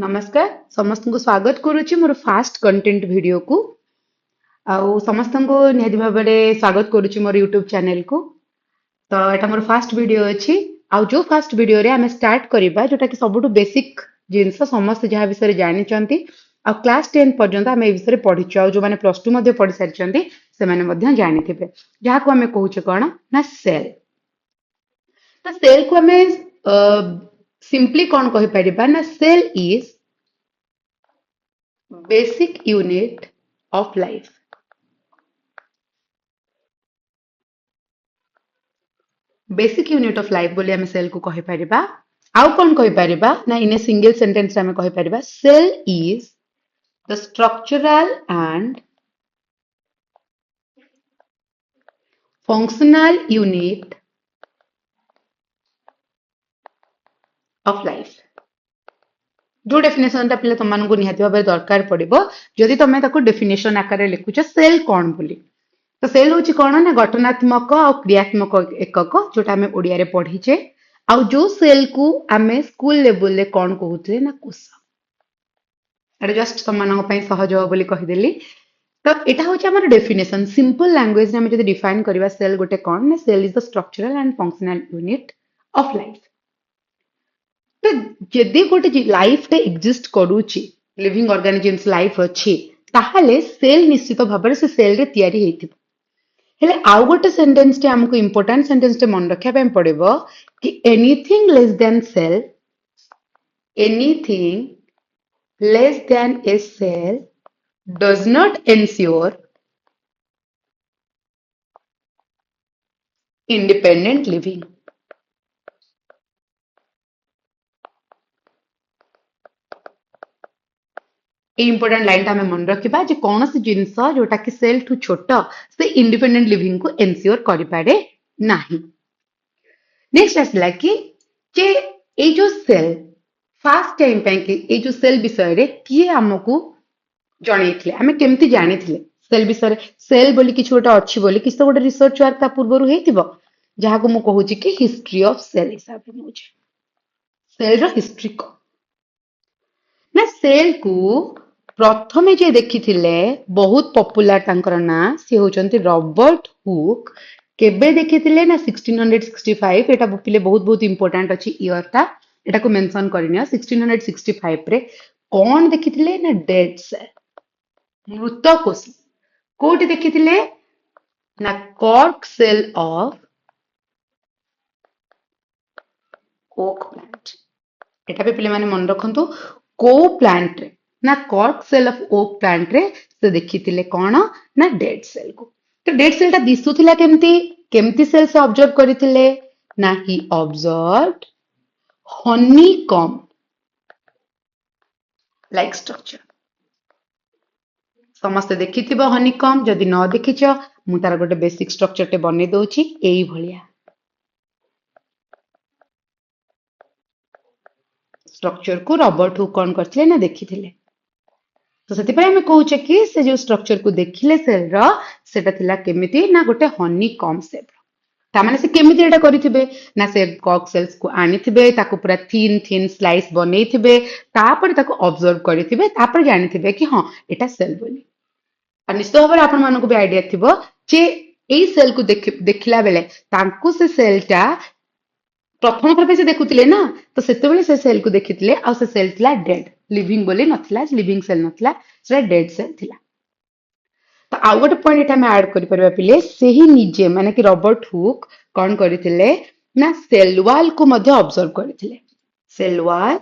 नमस्कार समस्त को स्वागत करुच्ची मोर फास्ट कंटेंट वीडियो को आउ समस्त को निहाती भाव में स्वागत करुच्ची मोर यूट्यूब चैनल को। तो एटा मोर फास्ट वीडियो अच्छी आउ जो फास्ट वीडियो रे आमे स्टार्ट करिबा जोटा कि सबुठु बेसिक जिंस समस्त जहाँ विषय जानिचंती आ क्लास 10 पर्यंत आमे ए विषय पढ़िछु आ जो माने प्लस 2 मध्ये पढ़ि सारिचंती से माने मध्ये जानिथिबे जहाँ को आमे कहूचे कोन ना सेल। तो सेल को आमे सिंपली कौन कहि परिबा ना cell is basic unit of life. Basic unit of life बोली आमे सेल को कहि परिबा। आउ कौन कहि परिबा ना इन ए सिंगल सेंटेंस आमे कहि परिबा cell is the structural and functional unit of life. जो डेफिनेशन टा पिले तुम को निहाती भाव दरकार पड़िबो जदि तमे ताको डेफिनेशन आकार लिखुछ सेल कौन बोली। तो सेल हूँ कौन ना गठनात्मक और क्रियात्मक एकक जोटा आम ओडिया रे पढ़ीचे आउ जो सेल को आम स्कूल लेवल रे कौन कहते ना कोष एटा जस्ट तुम सहज हो बोली कहीदेली। तो यहाँ हूँ आम डेफिनेशन सिंपल लैंग्वेज आम जो डिफाइन करवा सेल गोटे कौन ना cell is the structural and functional unit of life. तो जदि गोटे लाइफ टे एग्जिस्ट करूची लिविंग ऑर्गेनिजम्स लाइफ अच्छी ताहले सेल निश्चित भाव से सेल रे तैयारी हेतिबो। हेले आउ गोटे सेंटेंस टे हमको इंपोर्टेंट सेंटेंस टे मन रखिया पे पड़िबो कि anything less than cell anything less than a cell does not ensure independent living. Important line आम मन रखा कौन सी जिनस जोटा कि सेल ठू छोट से इंडिपेंडेंट लिविंग को एनश्योर करें ना। नेक्स्ट आसला कि जे ए जो सेल फास्ट टाइम पे जो सेल विषय रे किए आमको जन आम केमती जानी सेल विषय सेल बोली किसी गोटे अच्छी बोली किसी तो गोटे रिसर्च वर्क पूर्वर हो जहाँ को मुझे कहूँ कि हिस्ट्री ऑफ सेल हिसाब से मुझे सेल हिस्ट्री कौन ना सेल को प्रथमे जे देखी बहुत पॉपुलर तांकर ना सी होचंती रॉबर्ट हुक। केबे देखी ना 1665 एटा पिले बहुत बहुत इंपोर्टेंट अच्छी ईयर टा एटा को मेंशन करनिया 1665 रे कौन देखी ना डेड सेल मृत कोष कोटी देखी ना cork cell of oak plant. एटा पे पिले माने मन रखंतु को प्लांट रे ना cork cell of oak plant रे से देखी कौन ना डेड सेल को। तो डेड सेल टा दिसुथिला केमती केमती सेल से ऑब्जर्व करिथिले ना ही ऑब्जर्व्ड हनीकॉम लाइक स्ट्रक्चर। समस्त देखिथिबो हनीकॉम जदि न देखिछ मु तार गोटे बेसिक स्ट्रक्चर टे बनै दउछि एई भलिया स्ट्रक्चर को रॉबर्ट हुक कौन करथिले ना देखिथिले। तो से कहूचे कि से जो स्ट्रक्चर को देखिले सेल रो सेटा थिला केमिति ना गोटे हनीकॉम शेप तामाने से केमिति एटा करिथिबे ना से कॉक सेल्स को आनिथिबे ताको पूरा थिन थिन स्लाइस बनेइथिबे तापर ताको ऑब्जर्व करिथिबे तापर जानिथिबे कि हां एटा सेल बोली। आ निश्चित भाव आपण मानको भी आइडिया थिबो जे एई सेल को देखिला बेले तांको से सेलटा प्रथम थर पे से देखुतिले ना तो सेतेबेले से सेल को देखितिले आ से सेल थिला डेड लिविंग बोली नथिला लिविंग सेल नथिला से डेड सेल थिला। तो आउ गोटे पॉइंट एटा में ऐड करि परबा पिले सेही निजे माने कि रॉबर्ट हुक कोन करितिले ना सेल वॉल को मध्ये ऑब्जर्व करितिले। Cell wall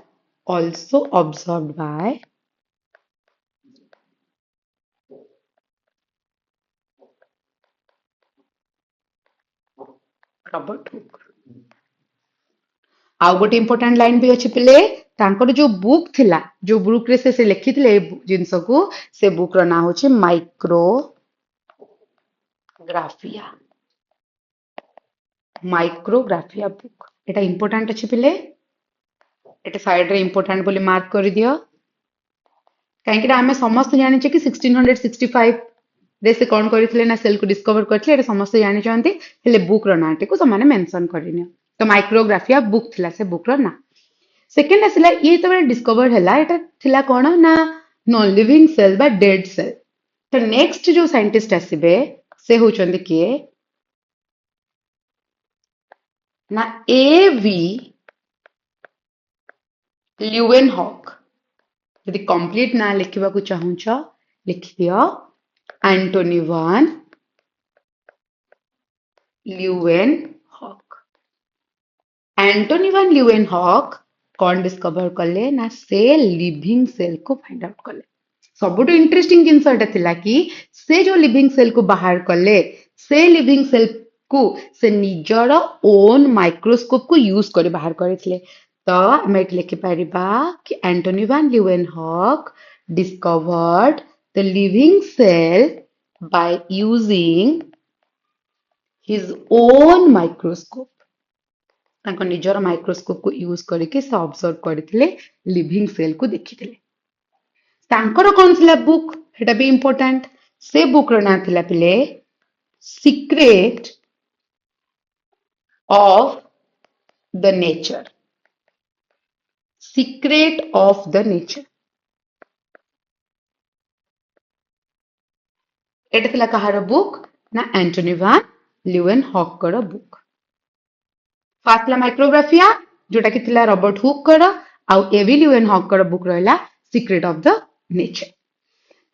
also observed by Robert Hooke. आउ गोटे इंपोर्टेंट लाइन भी अच्छी पिले तांकर जो बुक थिला जो बुक रे से लिखी थिले जिंस को से बुक रो ना होचे माइक्रोग्राफिया बुक। एटा इंपोर्टेंट अच्छी पिले एटा साइड रे इंपोर्टेंट बोली मार्क कर दियो कहीं कि आमे समस्त जानि कि 1665 रे से कौन करथिले ना सेल को डिस्कवर करथिले एटा समस्त जानि चंती हेले बुक रो नाटे को समाने मेंशन करिनियो। तो माइक्रोग्राफिया बुक थिला से बुक रो ना। सेकेंड आसला ये तो डिस्कवर है थिला कौन ना नॉन लिविंग सेल बा डेड सेल। तो नेक्स्ट जो साइंटिस्ट आसीबे से होचंदी किए ना एवी ल्यूवेनहॉक। यदि कंप्लीट ना लिखिबा को चाहूछ लिखि दियो Antonie van Leeuwenhoek. Antonie van Leeuwenhoek कौन डिस्कवर कले ना से लिविंग सेल को फाइंड आउट कले। सबुठु इंटरेस्टिंग जिनस एटा थिला कि से जो लिविंग सेल को बाहर कले से लिविंग सेल को से निजर ओन माइक्रोस्कोप को यूज करे बाहर करथिले। तो हम एट लिखि परिबा कि Antonie van Leeuwenhoek discovered the living cell by using his own microscope. तांको निजर माइक्रोस्कोप को यूज करके से ऑब्जर्व करथिले लिविंग सेल को देखिथिले। तांकर कौन थिला बुक हेटा भी इंपोर्टेंट। से बुक रो ना थिला पिले secret of the nature. Secret of the nature एटा थिला कहार बुक ना एंटोनी वैन ल्यूवेनहॉक कर बुक। फास्ट ला माइक्रोग्राफिया जोटा कि थिला रॉबर्ट हुक कर आउ एवी ल्यूवेनहॉक कर बुक रहला सीक्रेट ऑफ द नेचर।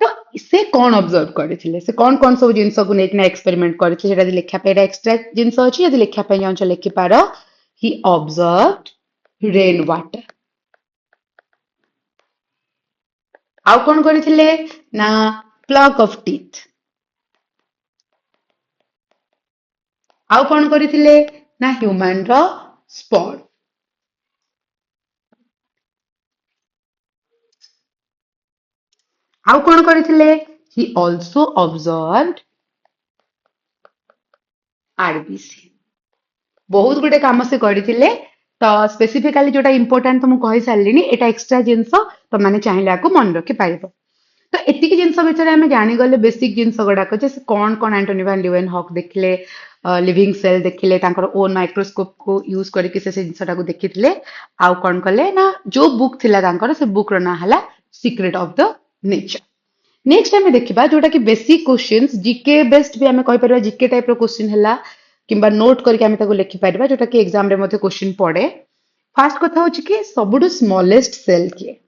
तो से कौन ऑब्जर्व करथिले से कौन सब जिंस को नेकना एक्सपेरिमेंट करथिले सेटा लिखा पे एक्स्ट्रा जिंस अछि यदि लिखा पे जांच लिखि पारो ही ऑब्जर्व्ड रेन वाटर। आउ कौन करथिले ना प्लग ऑफ टीथ। आउ कौन करथिले ना ह्यूमन रो स्पॉट। आउ कौन करथिले ही आल्सो ऑब्जर्व्ड आरबीसी। बहुत गुडे काम से करथिले। तो स्पेसिफिकली जोटा इंपोर्टेंट तो मु कहि सारलिनी एटा एक्स्ट्रा जिंस तो माने चाहिला को मन रखि पाइबो। तो एतिकी जिंस भितर आमे जानि गले बेसिक जिंस गुडाक जे से कौन एंटोनी वैन ल्यूवेनहॉक देखिले लिविंग सेल देखिले तांकर ओन माइक्रोस्कोप को यूज करके से जिंसटा को देखिथिले। आउ कौन कले ना जो बुक थिला तांकर से बुक रो ना हला secret of the nature. Next आमे देखिबा जोटा कि बेसिक क्वेश्चंस जीके बेस्ड भी आमे कहि परबा जीके टाइप रो क्वेश्चन हला किंबा नोट करके आमे ताको लिखि परबा जोटा कि एग्जाम रे मध्ये क्वेश्चन पड़े। फर्स्ट कथा होची कि सबुडु स्मॉलेस्ट सेल के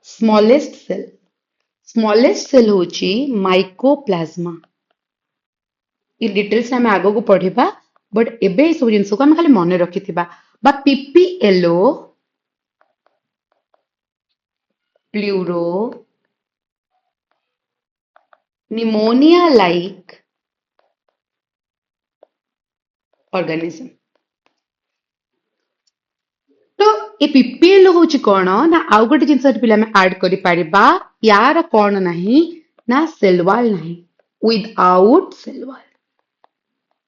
स्मॉलेस्ट सेल होची माइकोप्लाज्मा। इ डिटेल्स आमे आगो को पढिबा बट एबे सब जिंस को आमे खाली मने रखिथिबा बा PPLO pleuro pneumonia like organism. तो ए पीपीएल होची कोन ना आउ गोटे जिंस पिला में ऐड करि परिबा यार कोन नाही ना सेल वॉल नाही without cell wall.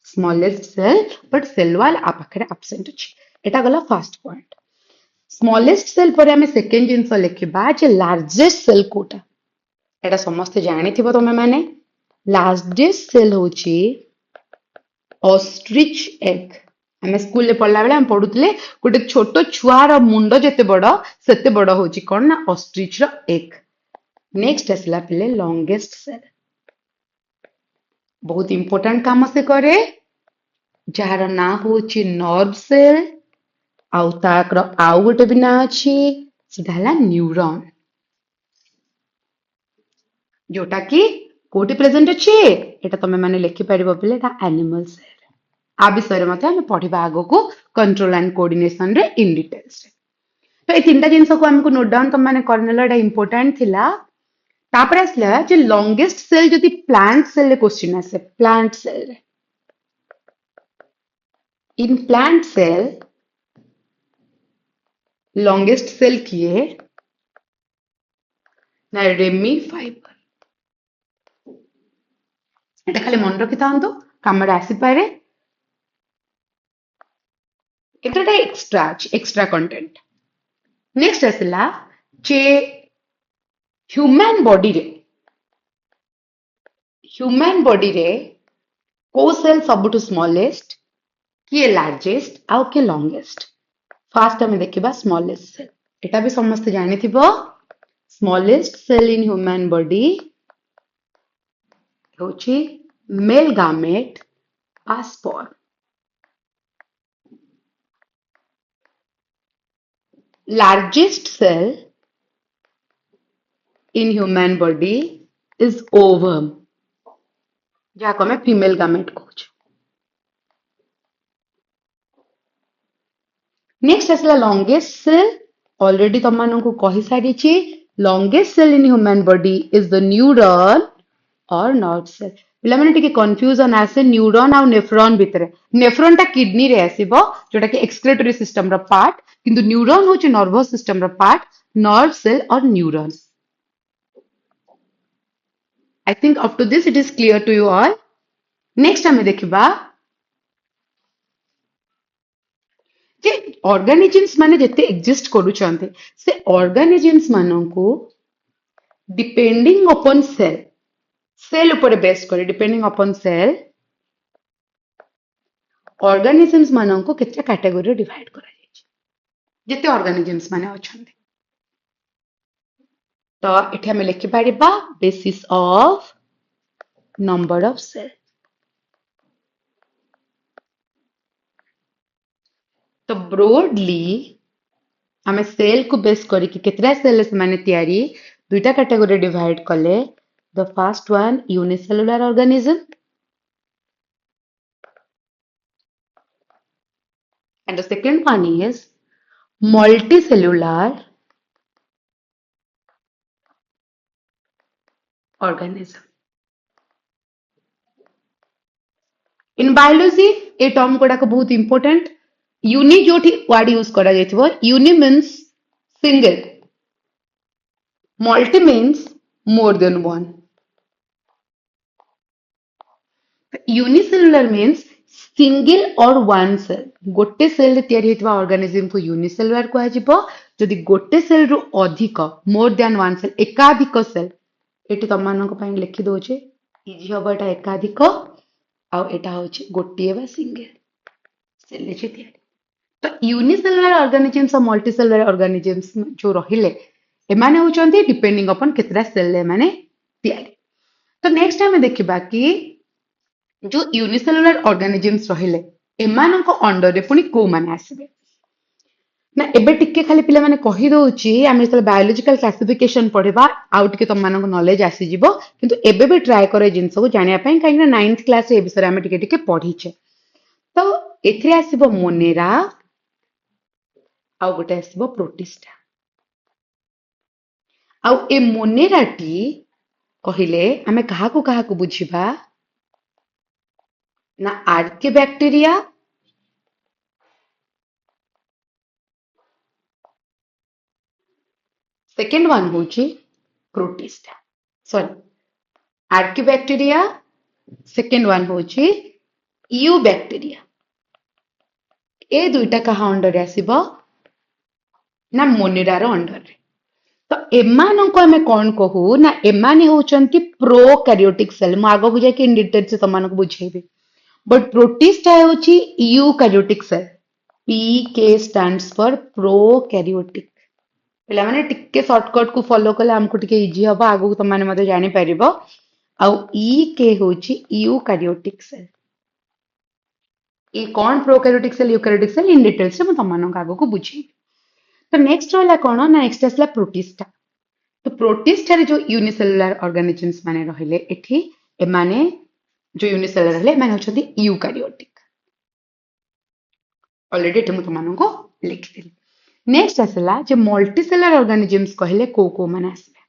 Smallest cell but cell wall आ पाखरे एब्सेंट अछि। एटा गला फर्स्ट पॉइंट। स्मॉलेस्ट सेल पर हमें सेकंड जिंस लिखिबा जे लार्जेस्ट सेल कोटा। एटा समस्त जानिथिबो तमे माने लार्जेस्ट सेल होची ऑस्ट्रिच एग। हमें स्कूल ले पढ़ला बेले हम पढ़ुतले गोटे छोटो छुआर मुंड जेते बड़ सेते बड़ होची कोन ना ऑस्ट्रिच रो एग। नेक्स्ट आसला पिले लॉन्गेस्ट सेल बहुत इंपोर्टेंट काम से करे जार ना होची नर्व सेल आउ ताकर आउ गोटे भी ना अछि सेटा हला न्यूरॉन जोटा कि कोटी प्रेजेंट अछि एटा तमे माने लिखि परिबो पिले ता एनिमल सेल। आ विषय में हम पढ़ा आग को कंट्रोल एंड कोऑर्डिनेशन रे इन डिटेल्स। तो ये तीनटा जिंस को हमको नोट डाउन तुम मैंने करनेला एटा इंपोर्टेंट थिला। तापर आसला जे लॉन्गेस्ट सेल जदि प्लांट सेल रे क्वेश्चन आसे प्लांट सेल रे in plant cell longest cell किए ना रेमी फाइबर। एटा खाली मन रखि थांतो काम रे आसी पारे। एटा एक्स्ट्रा कंटेंट। नेक्स्ट आसला जे ह्यूमन बॉडी रे को सेल सबुठु स्मॉलेस्ट किए लार्जेस्ट आउ के लॉन्गेस्ट। फास्ट हमें देखिबा स्मॉलेस्ट सेल एटा भी समस्त जानी smallest cell in human body होची male gamete sperm largest cell in human body is ovum जहाँ को फीमेल गामेट कहूँ नेक्स्ट आसला लॉन्गेस्ट सेल ऑलरेडी तुम को कही सारी longest cell in human body is the neuron और नर्व सेल पिला माने टिके कंफ्यूजन आसे न्यूरॉन और नेफ्रॉन भितर नेफ्रॉन टा किडनी रे आसीबो जोटा कि एक्सक्रीटरी सिस्टम रो पार्ट किंतु न्यूरॉन होची नर्वस सिस्टम रो पार्ट नर्व सेल और neuron I think up to this it is clear to you all next हमें देखिबा जे ऑर्गेनिजम्स माने जेते एग्जिस्ट करूचंते से ऑर्गेनिजम्स मानन को डिपेंडिंग अपॉन सेल सेल ऊपर बेस करे डिपेंडिंग अपॉन सेल ऑर्गेनिजम्स मानन को केते कैटेगरी डिवाइड करा जाय जेते ऑर्गेनिजम्स माने अछंते तो एठी हमें लिखि पारिबा basis of number of cell तो ब्रॉडली हमें सेल को बेस करी कि केतरा सेल से माने तयारी दुईटा कैटेगरी डिवाइड कले the first one unicellular organism and the second one is multicellular organism in biology ए टर्म गुड़ाक बहुत इंपोर्टेंट यूनि जो वर्ड यूज करा जाइथिबो uni means single multi means more than one unicellular means single और one cell गोटे cell तैयारी होइतबा organism को यूनिसेलुलर कहा जिवो जदि गोटे सेल रु अधिक मोर देन वन सेल एकाधिक सेल एटी तम मानक पई लिखि दोचे इजी हबो एटा एकाधिक आ एटा होचे गोटे बा सिंगल सेल जे तैयारी तो यूनिसेलुलर ऑर्गेनिजम्स और मल्टीसेलुलर ऑर्गेनिजम्स जो रहिले एमाने होचंती डिपेंडिंग अपॉन केतरा सेल एमाने तैयारी तो नेक्स्ट हमें देखिबा कि जो यूनिसेलुलर ऑर्गेनिजम्स रहिले एमानक अंडर रे पुनी को माने आसीबे ना एबे टिके खाली पिला माने कहि दोउची आमे जेतले बायोलॉजिकल क्लासिफिकेशन पढिबा आउ टिके तम मानक नॉलेज आसी जिवो किंतु एबे भी ट्राई करे जिंस को जानिया पई काई ना 9th क्लास ए विषय आमे टिके टिके पढिचे तो एथरे आसीबो मोनेरा आउ गोटे आसीबो प्रोटिस्टा आउ ए मोनेराटी कहिले आमे कहा को बुझिबा ना आर्के बैक्टीरिया सेकेंड वन होची protista sorry archaebacteria second one होची यू बैक्टीरिया ए दुईटा कहा अंडर आसीबो ना मोनेरा रो अंडर रे तो एमाननको हमें कौन कहू ना एमाने होचंती प्रोकैरियोटिक सेल मु आगो बुझाई कि इन डिटेल से तमानक बुझेबे बट प्रोटिस्टा होची eukaryotic cell PK stands for prokaryotic पिला माने टिके शॉर्टकट को फॉलो कले हमको टिके इजी हबा आगो तुम माने मते जानि परिबो आउ ई के होची यूकैरियोटिक सेल ए कौन prokaryotic cell eukaryotic cell in detail से मु तमानक आगो को बुझेबी तो नेक्स्ट रहला कोन ना नेक्स्ट आसला प्रोटिस्टा तो प्रोटिस्टा रे जो यूनिसेलुलर ऑर्गेनिजम्स माने रहिले एठी एमाने जो यूनिसेलुलर रहले माने होछथि यूकैरियोटिक ऑलरेडी एठी मु तमानको लिखिथिली नेक्स्ट आसला जे मल्टीसेलुलर ऑर्गेनिजम्स कहले को माने आसबे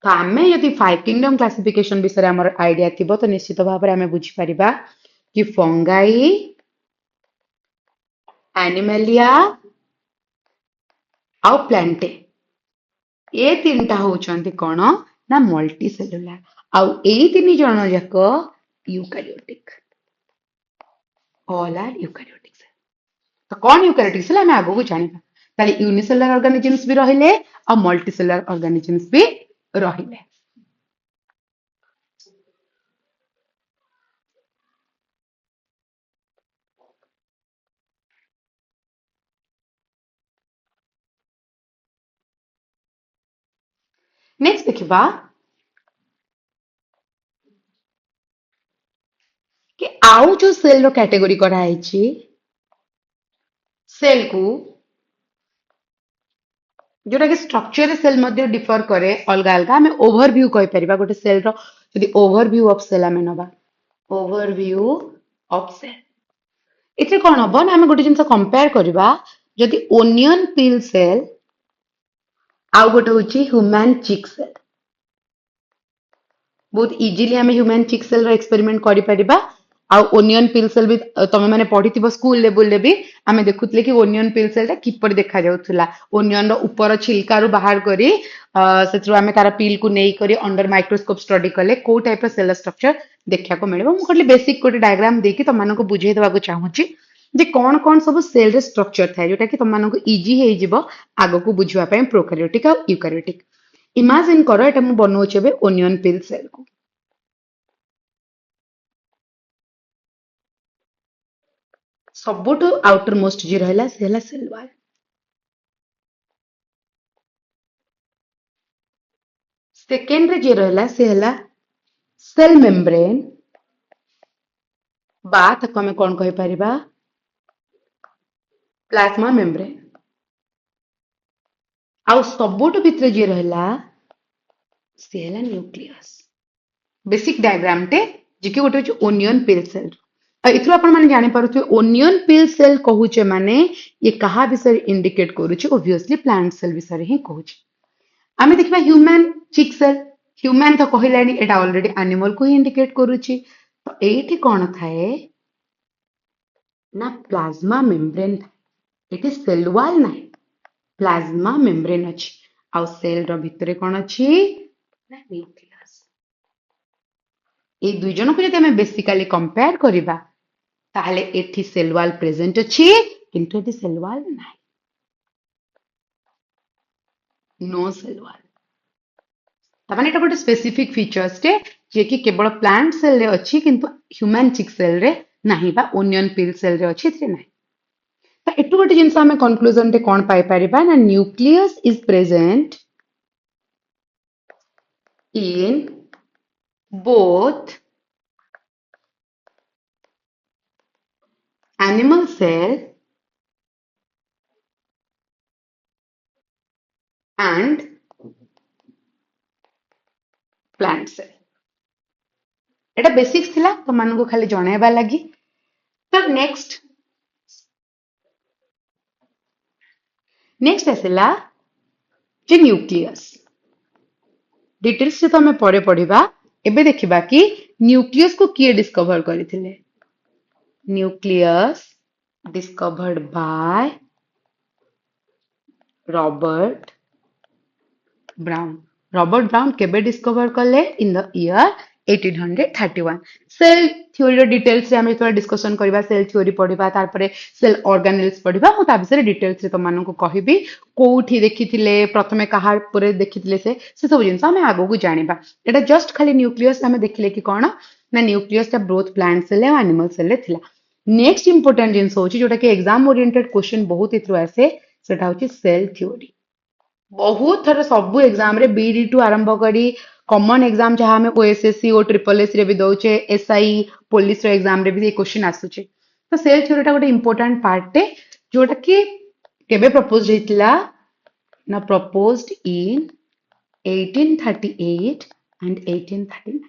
तो आमे यदि फाइव किंगडम क्लासिफिकेशन विषय हमर आइडिया थिबो तो निश्चित भाव रे आमे बुझी परिबा कि फंगाई एनिमलिया आउ प्लांटे ए तीनटा होचंती कोन ना मल्टीसेलुलर आउ ए तीन जण जाक eukaryotic all are eukaryotic cell तो कौन यूकैरियोटिक सेल हमें आगो को जानिबा ताले यूनिसेलुलर ऑर्गेनिजम्स भी रहिले और मल्टीसेलुलर ऑर्गेनिजम्स भी रहिले नेक्स्ट देखिबा कि आउ जो सेल रो कैटेगरी कराई सेल को जोटा कि स्ट्रक्चर सेल मध्ये डिफर करे अलग अलग आम ओवरव्यू कहि परिबा गोटे सेल रो यदि ओवरव्यू ऑफ सेल आम नबा ओवरव्यू ऑफ सेल इथे कौन हम ना आम गोटे जिनस कंपेयर करबा जदि ओनियन पिल सेल आउ गोटे होची ह्यूमन चिक सेल बहुत इजीली आम ह्यूमन चिक सेल रो एक्सपेरिमेंट करि परिबा आउ ओनियन पिल सेल भी तमे माने पढ़िथिबो स्कूल लेवल ले भी आमे देखुतले कि ओनियन पिल सेल ता किपर देखा जाउथला ओनियन रो ऊपर छिलका रो बाहर करी सेथरो आमे तारा पिल को नेई करी अंडर माइक्रोस्कोप स्टडी कले को टाइप रो सेल स्ट्रक्चर देखा को मिलबो मु कहली बेसिक कोटे डायग्राम देकी तमन को बुझेई देबा को चाहूची जे कौन कौन सब सेल रे स्ट्रक्चर थाए जोटा कि तमन को इजी हेई जिवो आगो को बुझवा पय प्रोकैरियोटिक आ यूकैरियोटिक इमेजिन करो एटा मु बनौछेबे ओनियन पिल सेल को सबुठु आउटर मोस्ट जी रहला से हला सेल वाल सेकेंड रे जे रहला से हला सेल मेम्ब्रेन बा ताको हमें कौन कहि परिबा प्लाज्मा मेम्ब्रेन आउ सबुठु भितरे जे रहला से हला न्यूक्लियस बेसिक डायग्राम टे जिके गोटे होची ओनियन पिल सेल इथरो आपण माने जानि पारुथि ओनियन पिल सेल कहूचे माने ये कहा विषय इंडिकेट करूची ऑब्वियसली प्लांट सेल विषय ही कहूची आमे देखबा ह्यूमन चिक सेल ह्यूमन तो कहिलानी एटा ऑलरेडी एनिमल को ही इंडिकेट करूची तो एठी कोन थाए ना प्लाज्मा मेम्ब्रेन एठी सेल वॉल नाही प्लाज्मा मेम्ब्रेन अछि आउ सेल रो भितरे कोन अछि ना न्यूक्लियस ए दुई जन को जदि हमें बेसिकली कंपेयर करिबा ताहले एठी सेल वॉल प्रेजेंट अछि किंतु एठी सेल वॉल नाही नो सेल वॉल तामाने एटा गोटे स्पेसिफिक फीचर्स टे जे कि केवल प्लांट सेल रे अछि किंतु ह्यूमन चिक सेल रे नाही बा ओनियन पिल सेल रे अछि एथे नाही तो एटु गोटे जिंस हमें कंक्लूजन टे कोन पाई परिबा ना nucleus is present in both animal cell and plant cell Etah basics थिला तो मान को खाली जणाइबा लागि तो नेक्स्ट आसला जे न्यूक्लियस डिटेल्स से तो हमें परे पढ़िबा एबे देखिबा कि न्यूक्लियस को किए डिस्कवर करिथिले nucleus discovered by Robert Brown Robert Brown केबे डिस्कवर कले in the year 1831 cell theory रो डिटेल्स से हम थोड़ा डिस्कशन करबा सेल थ्योरी पढ़िबा तार परे सेल ऑर्गेनेल्स पढ़िबा मु ता विषय डिटेल्स से तमन को कहिबी कोठी देखिथिले प्रथमे कहा परे देखिथिले से सब जिंस हम आगो को जानिबा एटा जस्ट खाली न्यूक्लियस हम देखिले कि कोन ना न्यूक्लियस ता बोथ प्लांट सेल और एनिमल सेल रे थिला नेक्स्ट इंपोर्टेंट जिंस होची जोटा कि एग्जाम ओरिएंटेड क्वेश्चन बहुत इथरो आसे सेटा होची सेल थ्योरी बहुत थर सब एग्जाम रे बीडी टू आरंभ करी कॉमन एग्जाम जहां हमें ओएसएससी और ट्रिपल एस रे भी दउचे एसआई पुलिस रो एग्जाम रे भी ये क्वेश्चन आसुचे तो सेल थ्योरी टा गोटे इंपोर्टेंट पार्ट टे जोटा कि केबे प्रपोज हेतिला ना प्रपोज्ड इन 1838 एंड 1839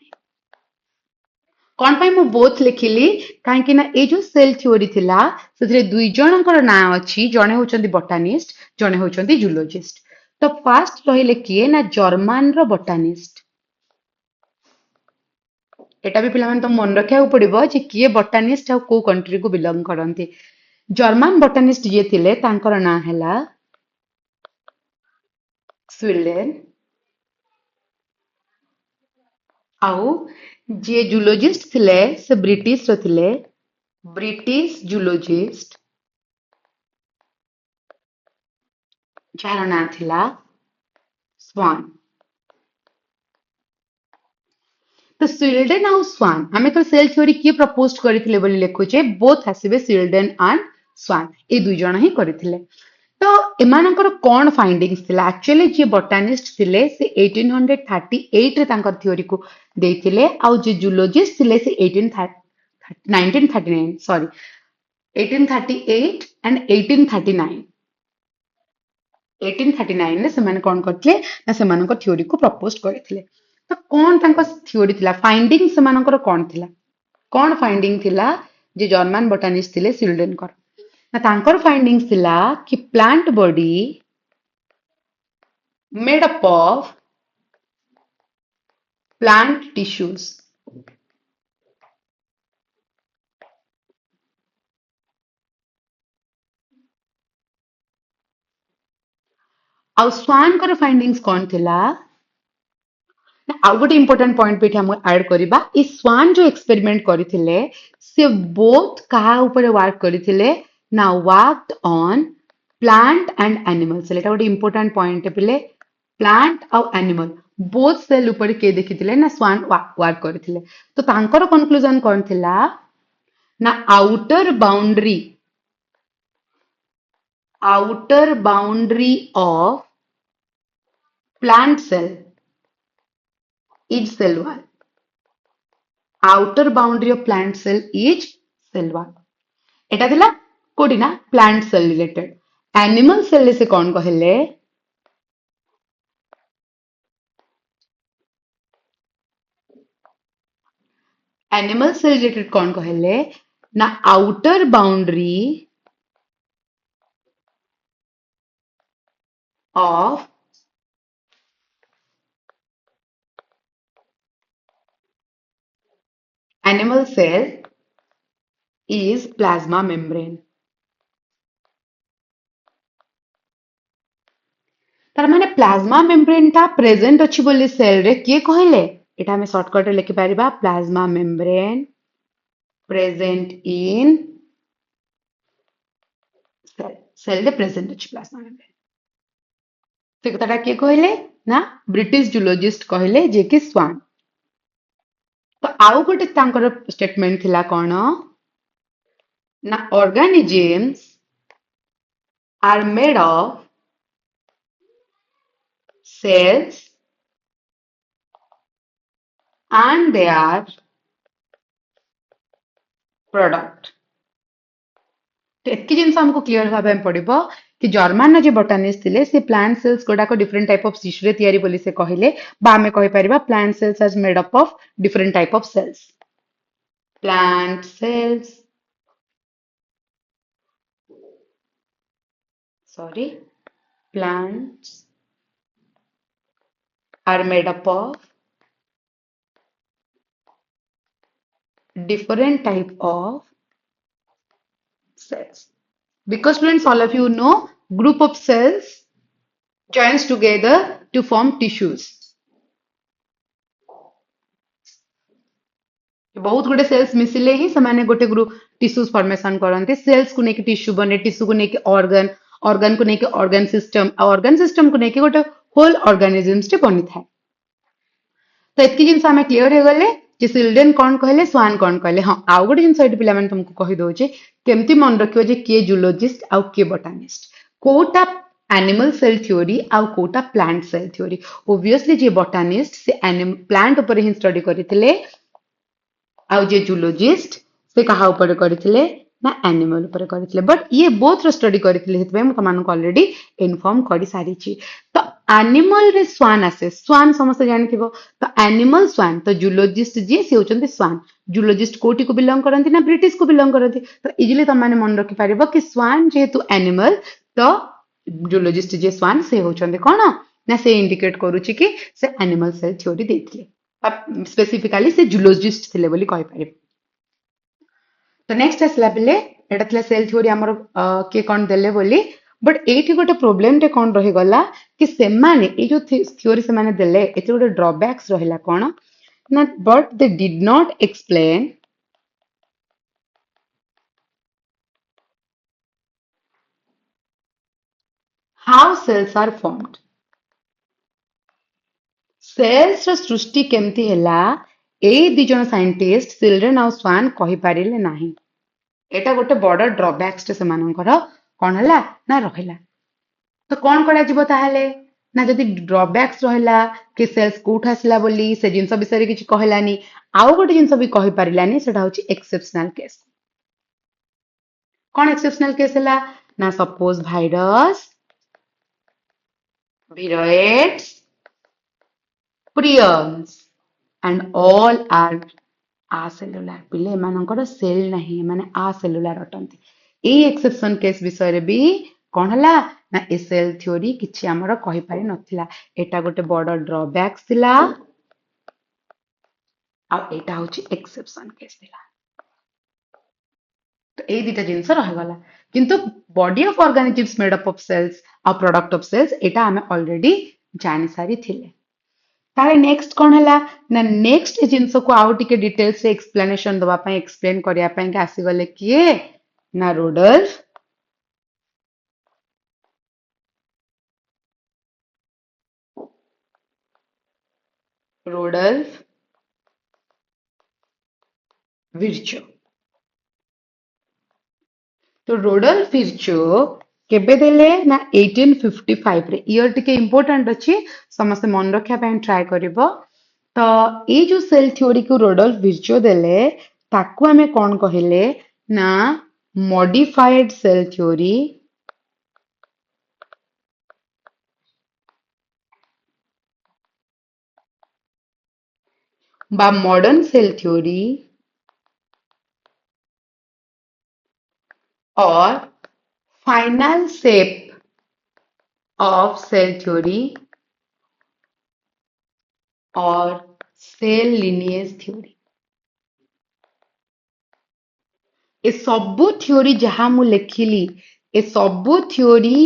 कौन पाई मु बोथ लिखिली काहे कि ना ए जो सेल थ्योरी थिला सेथरे दुई जनकर नाम अछि जणे होचंदी बोटानिस्ट जणे होचंदी जूलॉजिस्ट तो फर्स्ट रहिले किए ना जर्मन रो बोटानिस्ट एटा भी पिलामान तो मन रखिया पड़िबो जे किए बोटानिस्ट आ को कंट्री को बिलोंग करंती जर्मन बोटानिस्ट जे थिले तांकर नाम हैला स्वीडेन आउ जे जूलॉजिस्ट थिले से ब्रिटिश रो थिले ब्रिटिश जूलॉजिस्ट जार नाम थिला स्वान तो स्वीडेन आउ स्वान हमें तो सेल थ्योरी किए प्रपोज करथिले बोली लेखुचे बोथ हसिबे स्वीडेन एंड स्वान ए दुई जण ही करथिले तो एमानकर कौन फाइंडिंग्स थिला एक्चुअली जे बोटानिस्ट थिले से 1838 रे तांकर थ्योरी को देथिले आउ जे जूलॉजिस्ट थिले से 1939 सॉरी 1838 एंड 1839 1839 रे सेमाने कोन करथिले ना सेमानकर थ्योरी को प्रपोज करथिले तो कोन तांकर थ्योरी थिला फाइंडिंग सेमानकर कोन थिला कोन फाइंडिंग थिला जे जर्मन बोटानिस्ट थिले सिल्डेनकर ना तांकर फाइंडिंग्स थिला कि plant body made up of plant tissues आउ स्वान कर फाइंडिंग्स कोन थिला आउ गोटे इंपोर्टेंट पॉइंट पे हम ऐड करबा ई स्वान जो एक्सपेरिमेंट करथिले से बोथ कहा ऊपर वर्क करथिले ना worked on plant and animal cell एटा गोटे इंपोर्टेंट पॉइंट पिले प्लांट और एनिमल बोथ सेल ऊपर के देखिथिले ना स्वान वर्क करथिले तो तांकर कंक्लूजन कोन थिला ना outer boundary of plant cell is cell wall outer boundary of plant cell is cell wall एटा थिला कोडी ना plant cell related animal cell से कौन कहले एनिमल सेल रिलेटेड कौन कहले ना outer boundary of animal cell is plasma membrane तार माने प्लाज्मा मेम्ब्रेन टा प्रेजेंट अछि बोली सेल रे किए कहले एटा हमें शॉर्टकट रे लिखि परिबा plasma membrane present in cell रे प्रेजेंट अछि प्लाज्मा मेम्ब्रेन से कथाटा किए कहले ना ब्रिटिश जूलॉजिस्ट कहले जे कि स्वान तो आउ गोटे तांकर स्टेटमेंट थिला कोन ना organisms are made of cells and their product तो एतकी जिनस हमको क्लियर भाबे पड़िबो कि जर्मन जे बोटानिस्ट थिले से प्लांट सेल्स गोडा को डिफरेंट टाइप ऑफ टिश्यू रे तयारी बोली से कहले बा हमें कहि परिबा plant cells are made up of different type of cells plant cells sorry plants are made up of different type of cells because students all of you know group of cells joins together to form tissues बहुत गुडे sales मिसिले ही समाने गोटे group tissues formation करते sales को लेके tissue बने tissue को लेके ऑर्गन ऑर्गन को लेके ऑर्गन सिस्टम को लेके गोटे होल ऑर्गेनिजम्स टे बनी थाए तो एतकी जिनस आमे क्लियर हो गले जे चिल्ड्रन कौन कहले स्वान कौन कहले हाँ आउ गोटे जिनस एटी पिला माने तुमको कहि दउचे केमती मन रखियो जे के जूलॉजिस्ट आउ के बोटानिस्ट कोटा एनिमल सेल थ्योरी आउ कोटा प्लांट सेल थ्योरी ऑब्वियसली जे बोटानिस्ट से प्लांट ऊपर ही स्टडी करथिले आउ जे जूलॉजिस्ट से कहा ऊपर करथिले ना एनिमल ऊपर करथिले बट ये बोथ रो स्टडी करथिले हेतबे म तमान को ऑलरेडी इन्फॉर्म करि सारी छी तो एनिमल रे स्वान आसे स्वान समस्त जानिथिबो तो एनिमल स्वान तो जूलॉजिस्ट जे से होचंती स्वान जूलॉजिस्ट कोटी को बिलोंग करंती ना ब्रिटिश को बिलोंग करंती तो इजिली तमाने मन रखि पारिबो कि स्वान जेहेतु एनिमल तो जूलॉजिस्ट जे स्वान से होचंती कोन ना से इंडिकेट करूची कि से एनिमल सेल थ्योरी देथिले स्पेसिफिकली से जूलॉजिस्ट थिले बोली कहि पारिबो तो नेक्स्ट आसला बेले एटा थिला सेल थ्योरी हमर के कोन देले बोली बट एठी गोटे प्रॉब्लम टे कोन रहि गला कि सेमाने ए जो थ्योरी से माने देले एते गोटे ड्रॉबैक्स रहिला कोन ना but they did not explain how cells are formed cells रो सृष्टि केमती हैला ए दी जन साइंटिस्ट चिल्ड्रन और स्वान कहि पारिले नाही एटा गोटे बड़ ड्रॉबैक्स टे समानकर कोन हला ना रहिला तो कौन कराଯିବ ତାହେଲେ ନା ଯଦି ଡ୍ରବ୍ୟାକ୍ସ ରହିଲା କି ସେଲ୍ସ କୋଉଠୁ ଆସିଲା ବୋଲି ସେ ଜିନିଷ ବିଷୟରେ କିଛି କହିଲାନି ଆଉ ଗୋଟେ ଜିନିଷ ବି କହିପାରିଲାନି ସେଟା ହଉଛି ଏକ୍ସେପସନାଲ କେସ୍ କଣ ଏକ୍ସେପସନାଲ କେସ୍ ହେଲା ନା suppose virus viroids prions and all are acellular ପିଲେ ଏମାନଙ୍କର ସେଲ୍ ନାହିଁ ଏମାନେ acellular ଅଟନ୍ତି ଏଇ ଏକ୍ସେପସନ କେସ୍ ବିଷୟରେ ବି କଣ ହେଲା ନା ଏ ସେଲ୍ ଥିଓରି କିଛି ଆମର କହିପାରି ନଥିଲା ଏଟା ଗୋଟେ ବଡ ଡ୍ରବ୍ୟାକ୍ସ ଥିଲା ଆଉ ଏଇଟା ହଉଛି ଏକ୍ସେପସନ କେସ୍ ଥିଲା ତ ଏଇ ଦିଟା ଜିନିଷ ରହିଗଲା କିନ୍ତୁ body of organisms made up of cells ଆଉ ପ୍ରଡକ୍ଟ ଅଫ ସେଲ୍ସ ଏଇଟା ଆମେ ଅଲରେଡି ଜାଣି ସାରିଥିଲେ ତାହେଲେ ନେକ୍ସଟ କଣ ହେଲା ନା ନେକ୍ସଟ ଏ ଜିନିଷକୁ ଆଉ ଟିକେ ଡିଟେଲ୍ସ ରେ ଏକ୍ସପ୍ଲାନେସନ ଦବା ପାଇଁ ଏକ୍ସପ୍ଲେନ କରିବା ପାଇଁ ଆସିଗଲେ କିଏ ନା ରୋଡଲ୍ଫ ରୋଡଲ୍ଫ ଭିର୍ଚୋ तो रोडल फिरचो केबे देले ना 1855 रे ईयर टिके इम्पोर्टेंट अछि समस्त मन रखिया ପାଇଁ ट्राई करिवो तो ए जो सेल थ्योरी को रोडल फिरचो देले ताकू हमें कोन कहिले ना मॉडिफाइड सेल थ्योरी बा मॉडर्न सेल थ्योरी और final shape of cell theory और सेल लिनिएज थ्योरी ए सबु थ्योरी जहाँ मु लेखिली ए सबु थ्योरी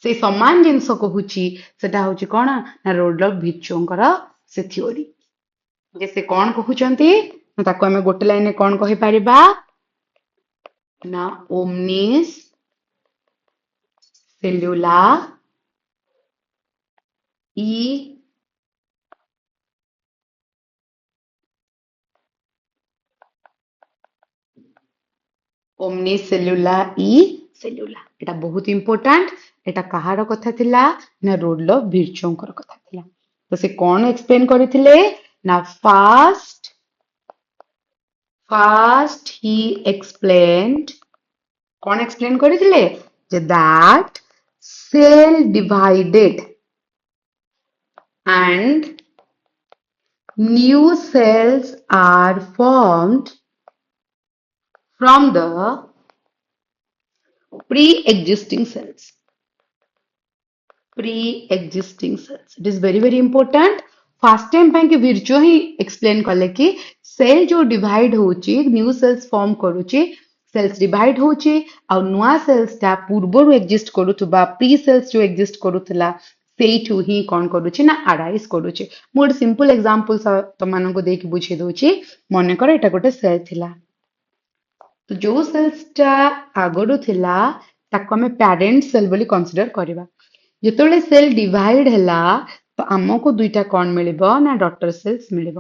से समान जिनस कहूची सेटा होची कोन ना रोडलफ भिर्चोंकर से थ्योरी जे से कोन कहउचंती ताको हमें गोटे लाइन में कोन कहि परिबा ना ओमनिस सेल्युला ई ओमनिस सेल्युला ई सेल्युला एटा बहुत इंपोर्टेंट एटा कहार कथा थिला ना रोडलफ भिर्चोंकर कथा थिला तो से कोन एक्सप्लेन करिथिले ना First he explained कौन explain करिथिले J that cell divided and new cells are formed from the pre-existing cells. Pre-existing cells. It is very important. First time ପାଇଁ କି virtue ही explain कले कि सेल जो डिवाइड होची न्यू सेल्स फॉर्म करूची sales divide होची आ नुआ sales ता पूर्वरु एक्जिस्ट करूथबा प्री सेल्स जो एक्जिस्ट करूथला ସେଇଠୁ ହିଁ କଣ କରୁଛି ନା ଆରାଇଜ କରୁଛି ମୁଁ ଗୋଟେ ସିମ୍ପଲ ଏକ୍ସାମ୍ପଲ ତମମାନଙ୍କୁ ଦେଇକି ବୁଝେଇ ଦଉଛି ମନେକର ଏଟା ଗୋଟେ ସେଲ୍ ଥିଲା ତ ଯୋଉ ସେଲ୍ସ ଟା ଆଗରୁ ଥିଲା ତାକୁ ଆମେ ପ୍ୟାରେଣ୍ଟ ସେଲ୍ ବୋଲି କନସିଡର କରିବା ଯେତେବେଳେ ସେଲ୍ ଡିଭାଇଡ ହେଲା ତ ଆମକୁ ଦୁଇଟା କଣ ମିଳିବ ନା ଡଟର ସେଲ୍ସ ମିଳିବ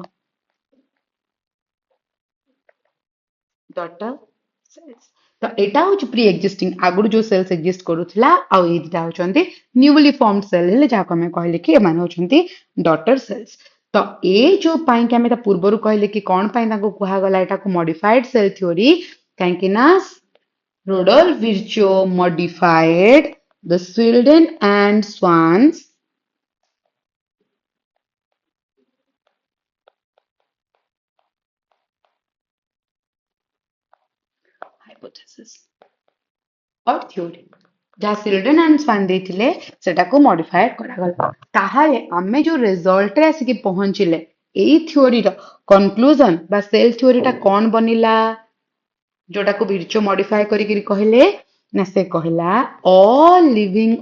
डॉटर सेल्स तो एटा होची प्री एक्जिस्टिंग आगुर जो सेल्स एक्जिस्ट करूथला आ ए दिटा होचंती न्यूली फॉर्मड सेल हेले जाको हमें कहले कि एमान होचंती डॉटर सेल्स तो ए जो पाई के हमें ता पूर्वरु कहले कि कोन पाई ताको कुहा गला एटा को मॉडिफाइड सेल थ्योरी काहेकि ना Rudolf Virchow modified the Schleiden and Schwann's hypothesis और थ्योरी जहाँ सिल्डन एंड स्वान देथिले सेटाको मॉडिफाइड करागला ताहाले आमे जो रिजल्ट रे आसिके पहुंचिले एई थ्योरी रो कंक्लूजन बा सेल थ्योरी टा कोन बनिला जोटा को विर्चो मॉडिफाई करिकरी कहले ना से कहला all living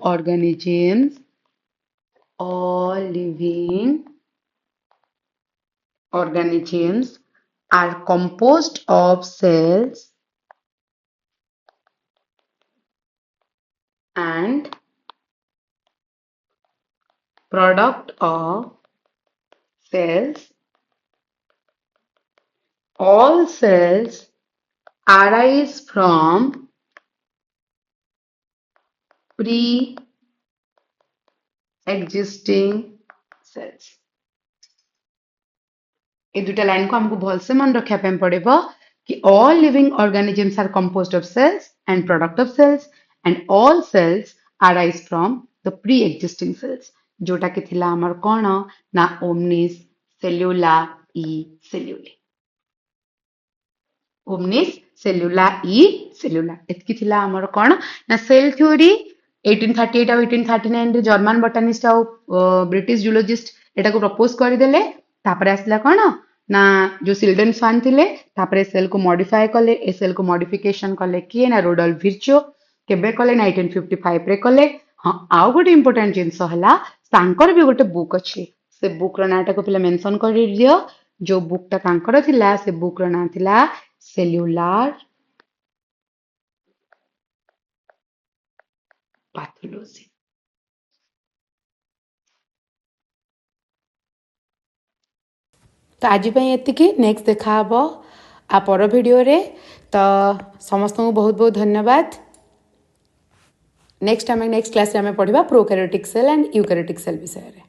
organisms are composed of cells and product of cells. All cells arise from existing cells। ये दुटा लाइन को हमको भलसे मन रखा पड़ेगा कि all living organisms are composed of cells and product of cells and all cells arise from the pre-existing cells जोटा कि थिला हमर कोन ना omnis cellula e cellulae। omnis cellula e cellula एतकी थिला हमर कोन ना सेल थ्योरी 1838 और 1839 रे जर्मन बोटानिस्ट और ब्रिटिश जूलॉजिस्ट एटा को प्रपोज कर देले तापर आसला कोन ना जो सिल्डन स्वान थिले तापर सेल को मॉडिफाई कले ए सेल को मॉडिफिकेशन कले किए ना रोडोल्फ विर्चो केबे कले 1955 रे कले। हाँ आउ गोटे इंपोर्टेंट जिंस हला तांकर भी गोटे बुक अछि से बुक रो नाटा को पहले मेंशन कर दियो जो बुक ता तांकर थिला से बुक रो ना थिला सेल्युलर पैथोलॉजी। तो आज ये नेक्स्ट देखा आ पर वीडियो रे। तो समस्त को बहुत बहुत धन्यवाद। नेक्स्ट क्लास में पढ़ा prokaryotic cell and eukaryotic cell विषय।